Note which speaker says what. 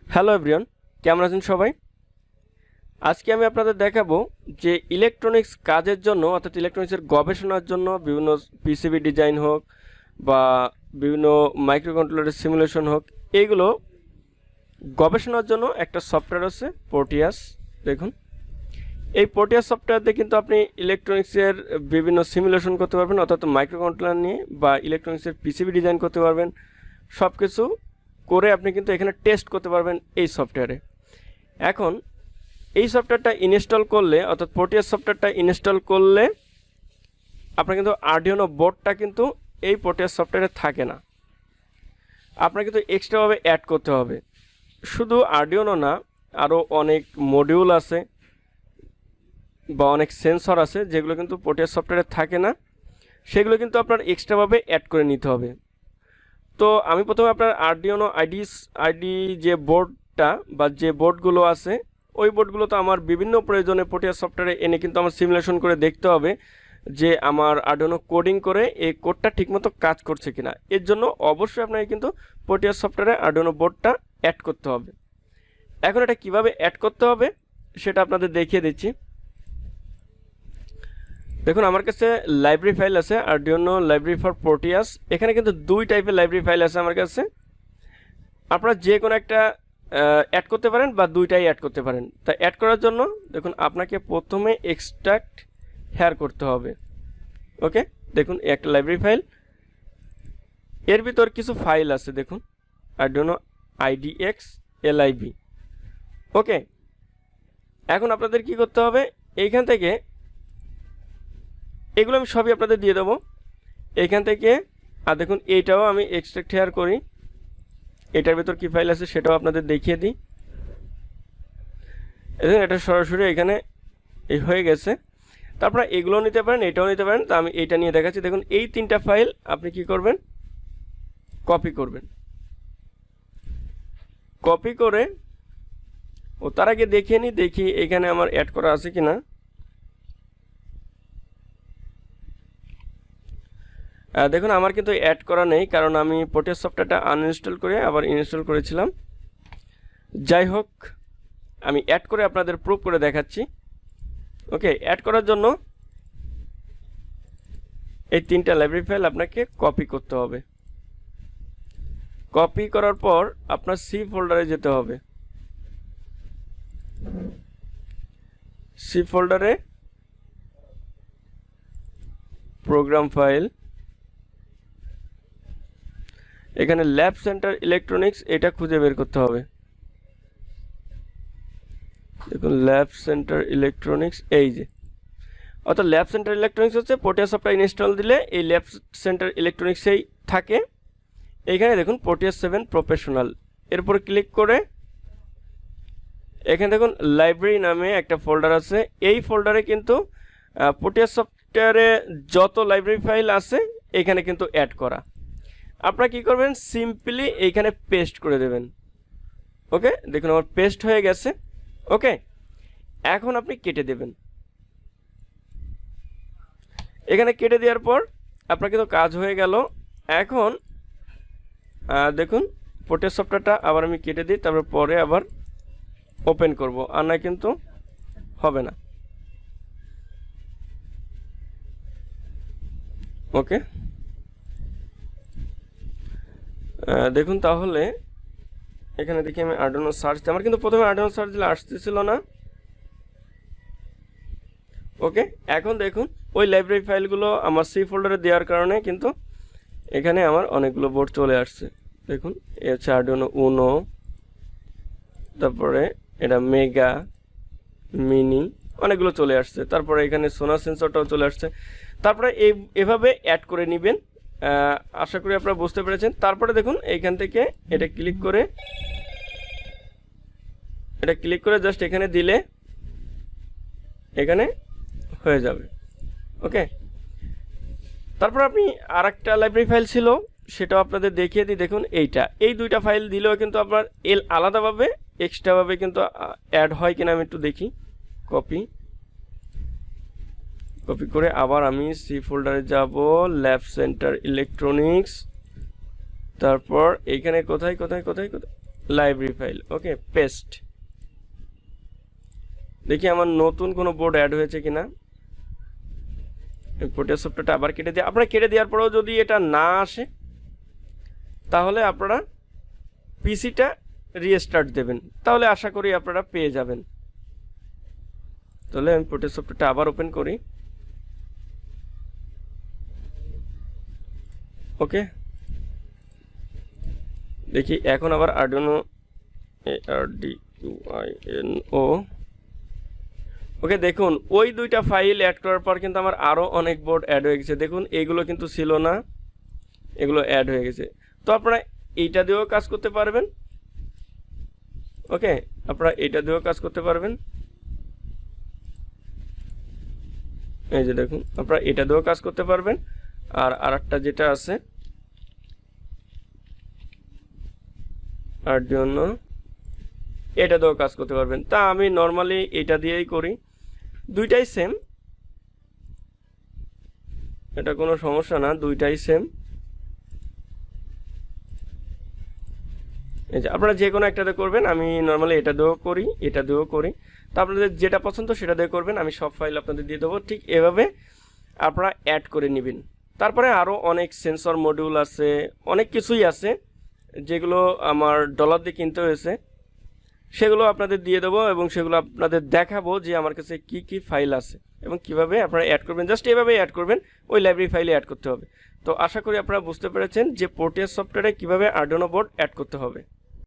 Speaker 1: Hello everyone, কেমন আছেন সবাই? আজকে আমি আপনাদের দেখাবো যে ইলেকট্রনিক্স কাজের জন্য অর্থাৎ ইলেকট্রনিক্সের গবেষণার জন্য বিভিন্ন পিসিবি ডিজাইন হোক বা বিভিন্ন মাইক্রোকন্ট্রোলারের সিমুলেশন হোক, এইগুলো গবেষণার জন্য একটা সফটওয়্যার আছে প্রোটিয়াস। দেখুন, এই প্রোটিয়াস সফটওয়্যার দিয়ে কিন্তু আপনি ইলেকট্রনিক্সের বিভিন্ন সিমুলেশন করতে পারবেন, অর্থাৎ মাইক্রোকন্ট্রোলার নিয়ে বা ইলেকট্রনিক্সের পিসিবি ডিজাইন করতে পারবেন। সব কিছু করে আপনি কিন্তু এখানে টেস্ট করতে পারবেন এই সফটওয়্যারে। এখন এই সফটওয়্যারটা ইনস্টল করলে অর্থাৎ প্রোটিয়াস সফটওয়্যারটা ইনস্টল করলে আপনার কিন্তু আরডিনো বোর্ডটা কিন্তু এই প্রোটিয়াস সফটওয়্যারে থাকে না, আপনার কিন্তু এক্সট্রাভাবে অ্যাড করতে হবে। শুধু আরডিনো না, আরও অনেক মডিউল আছে বা অনেক সেন্সর আছে যেগুলো কিন্তু প্রোটিয়াস সফটওয়্যারে থাকে না, সেগুলো কিন্তু আপনার এক্সট্রাভাবে অ্যাড করে নিতে হবে। তো আমি প্রথমে আপনার আরডিনো আইডি যে বোর্ডটা বা যে বোর্ডগুলো আছে ওই বোর্ডগুলো তো আমার বিভিন্ন প্রয়োজনে প্রোটিয়াস সফটওয়্যারে এনে কিন্তু আমার সিমুলেশন করে দেখতে হবে যে আমার আরডিনো কোডিং করে এই কোডটা ঠিকমতো কাজ করছে কিনা। এর জন্য অবশ্যই আপনাকে কিন্তু প্রোটিয়াস সফটওয়্যারে আরডিনো বোর্ডটা অ্যাড করতে হবে। এখন এটা কিভাবে অ্যাড করতে হবে সেটা আপনাদের দেখিয়ে দিচ্ছি। দেখুন, আমার কাছে লাইব্রেরি ফাইল আছে, আরডিনো লাইব্রেরি ফর প্রোটিয়াস। এখানে কিন্তু দুই টাইপের লাইব্রেরি ফাইল আছে আমার কাছে। আপনারা যে কোনো একটা অ্যাড করতে পারেন বা দুইটাই অ্যাড করতে পারেন। তা অ্যাড করার জন্য দেখুন আপনাকে প্রথমে এক্সট্রাক্ট হেয়ার করতে হবে। ওকে, দেখুন একটা লাইব্রেরি ফাইল, এর ভিতর কিছু ফাইল আছে। দেখুন আরডিনো আইডিএক্স এলআইবি। ওকে, এখন আপনাদের কি করতে হবে, এইখান থেকে এগুলো আমি সবই আপনাদের দিয়ে দেবো এইখান থেকে। আর দেখুন এইটাও আমি এক্সট্রাক্ট হেয়ার করি, এটার ভিতর কি ফাইল আছে সেটাও আপনাদের দেখিয়ে দিই। এটা সরাসরি এখানে এই হয়ে গেছে। তারপরে এগুলো নিতে পারেন, এটাও নিতে পারেন। তো আমি এইটা নিয়ে দেখাচ্ছি। দেখুন এই তিনটা ফাইল আপনি কি করবেন, কপি করবেন। কপি করে তার আগে দেখিয়ে নিই, দেখি এখানে আমার অ্যাড করা আছে কিনা। দেখুন আমার কিন্তু অ্যাড করা নেই, কারণ আমি প্রোটিয়াস সফটওয়্যারটা আনইনস্টল করে আবার ইনস্টল করেছিলাম। যাই হোক, আমি অ্যাড করে আপনাদের প্রুফ করে দেখাচ্ছি। ওকে, অ্যাড করার জন্য এই তিনটা লাইব্রেরি ফাইল আপনাকে কপি করতে হবে। কপি করার পর আপনার সি ফোল্ডারে যেতে হবে। সি ফোল্ডারে প্রোগ্রাম ফাইল, এখানে ল্যাব সেন্টার ইলেকট্রনিক্স এটা খুঁজে বের করতে হবে। দেখুন ল্যাব সেন্টার ইলেকট্রনিক্স, এই যে, অর্থাৎ ল্যাব সেন্টার ইলেকট্রনিক্স হচ্ছে প্রোটিয়াস সফটওয়্যার ইনস্টল দিলে এই ল্যাব সেন্টার ইলেকট্রনিক্সেই থাকে। এইখানে দেখুন প্রোটিয়াস 7 প্রফেশনাল, এর উপর ক্লিক করে এখানে দেখুন লাইব্রেরি নামে একটা ফোল্ডার আছে। এই ফোল্ডারে কিন্তু প্রোটিয়াস সফটওয়্যারে যত লাইব্রেরি ফাইল আছে এখানে কিন্তু অ্যাড করা। আপনারা কি করবেন, সিম্পলি এইখানে পেস্ট করে দেবেন। ওকে, দেখুন আমার পেস্ট হয়ে গেছে। ওকে, এখন আপনি কেটে দেবেন। এখানে কেটে দেওয়ার পর আপনার কিন্তু কাজ হয়ে গেল। এখন দেখুন প্রোটিয়াস সফটওয়্যারটা আবার আমি কেটে দিই, তারপর পরে আবার ওপেন করব, আর না কিন্তু হবে না। ওকে, দেখুন তাহলে এখানে দেখি আমি আরডিনো সার্চ, আমার কিন্তু প্রথমে আরডিনো সার্চ দিলে আসতেছিল না। ওকে, এখন দেখুন ওই লাইব্রেরি ফাইলগুলো আমার সি ফোল্ডারে দেওয়ার কারণে কিন্তু এখানে আমার অনেকগুলো বোর্ড চলে আসছে। দেখুন এ হচ্ছে আরডিনো উনো, তারপরে এটা মেগা, মিনি, অনেকগুলো চলে আসছে। তারপরে এখানে সোনার সেন্সরটাও চলে আসছে। তারপরে এভাবে অ্যাড করে নেবেন। আশা করি আপনারা বুঝতে পেরেছেন। তারপরে দেখুন এইখান থেকে এটা ক্লিক করে জাস্ট এখানে দিলে এখানে হয়ে যাবে। ওকে, তারপর আপনি আরেকটা লাইব্রেরি ফাইল ছিল সেটাও আপনাদের দেখিয়ে দিই। দেখুন এই দুইটা ফাইল দিলেও কিন্তু আপনার আলাদাভাবে এক্সট্রাভাবে কিন্তু অ্যাড হয় কিনা আমি একটু দেখি। কপি করে আবার আমি সি ফোল্ডারে যাব, ল্যাব সেন্টার ইলেকট্রনিক্স, তারপর এইখানে কোথায় লাইব্রেরি ফাইল, ওকে, পেস্ট। দেখি আমার নতুন কোনো বোর্ড অ্যাড হয়েছে কিনা। প্রোটিয়াস সফটওয়্যারটা আবার কেটে দিয়ে, আপনারা কেটে দেওয়ার পরেও যদি এটা না আসে তাহলে আপনারা পিসিটা রিস্টার্ট দেবেন, তাহলে আশা করি আপনারা পেয়ে যাবেন। তাহলে আমি প্রোটিয়াস সফটওয়্যারটা আবার ওপেন করি। ওকে, দেখি এখন আবার আরডুইনো ARDUINO, ওকে, দেখুন ওই দুইটা ফাইল অ্যাড করার পর কিন্তু আমার আরও অনেক বোর্ড অ্যাড হয়ে গেছে। দেখুন এইগুলো কিন্তু ছিল না, এগুলো অ্যাড হয়ে গেছে। তো আপনারা এইটা দিয়েও কাজ করতে পারবেন। ওকে, আপনারা এইটা দিয়েও কাজ করতে পারবেন। এই যে দেখুন, আপনারা এটা দিয়েও কাজ করতে পারবেন। আর আরেকটা যেটা আছে আরডুইনো, এটা দিয়েও কাজ করতে পারবেন। তা আমি নর্মালি এটা দিয়েই করি, দুইটাই সেম, এটা কোনো সমস্যা না, দুইটাই সেম। এই যে আপনারা যে কোনো একটাতে করবেন, আমি নর্মালি এটা দিয়েও করি, এটা দিয়েও করি। তো আপনাদের যেটা পছন্দ সেটা দিয়ে করবেন, আমি সব ফাইল আপনাদের দিয়ে দেবো। ঠিক এভাবে আপনারা অ্যাড করে নেবেন। তারপরে আরও অনেক সেন্সর মডিউল আছে, অনেক কিছুই আছে যেগুলো আমার ডলার দিয়ে কিনতে হয়েছে, সেগুলো আপনাদের দিয়ে দেবো এবং সেগুলো আপনাদের দেখাবো যে আমার কাছে কি কি ফাইল আছে এবং কিভাবে আপনারা অ্যাড করবেন। জাস্ট এভাবেই অ্যাড করবেন, ওই লাইব্রেরি ফাইলে অ্যাড করতে হবে। তো আশা করি আপনারা বুঝতে পেরেছেন যে প্রোটিয়াস সফটওয়্যারে কীভাবে আরডুইনো বোর্ড অ্যাড করতে হবে।